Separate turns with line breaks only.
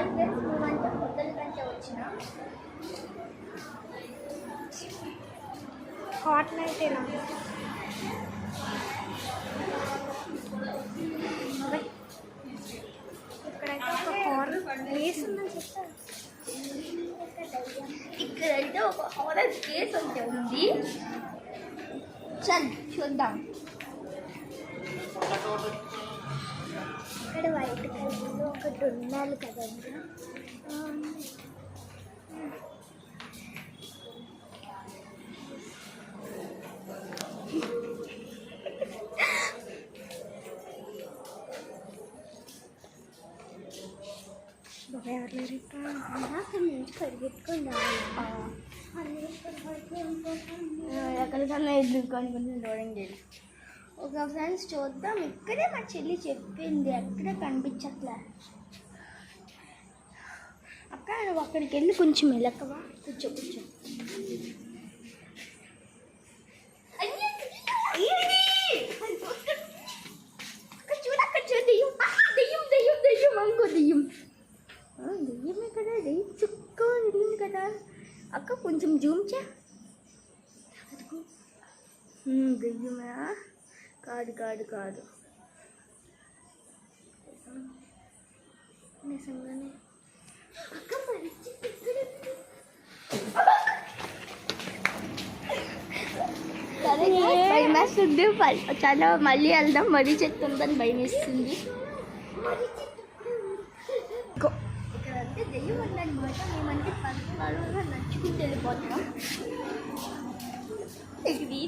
Hi friends, మేమంటే పొద్దున కంటే వచ్చిన
హాట్ నైట్ ఎలా ఇక్కడైతే ఒక హారర్ ప్లేస్ ఉందని చెప్తారు.
ఇక్కడైతే ఒక హారర్ ప్లేస్ అయితే ఉంది. చల్ చూద్దాం.
ఇక్కడ వైట్ కలర్లో ఒకటి ఉండాలి కదండి. పరిగెత్తుకొని
ఎక్కడికన్నా ఎదుర్కొని కొంచెం దూరం చేయాలి. ఒక ఫ్రెండ్స్ చూద్దాం. ఇక్కడే మా చెల్లి చెప్పింది, ఎక్కడ కనిపించట్లే. అక్క నువ్వు అక్కడికి వెళ్ళి కొంచెం వెళ్ళకవా, కూర్చో. చూడక్క దెయ్యం, దెయ్యం అనుకో. దెయ్యమే కదా, దెయ్యం చుక్క వెళ్ళింది కదా. అక్క కొంచెం జూమ్ చే. దెయ్యమే కాదు నిజంగానే. అక్క భయం వేస్తుంది. చాలా మళ్ళీ వెళ్దాం. మరీ చెట్టు ఉందని భయం వేస్తుంది. ఇక్కడ అంటే దెయ్యం ఉందన్నమాట. మేమంటే పక్కన నడుచుకుంటూ వెళ్ళిపోతాం. ఇది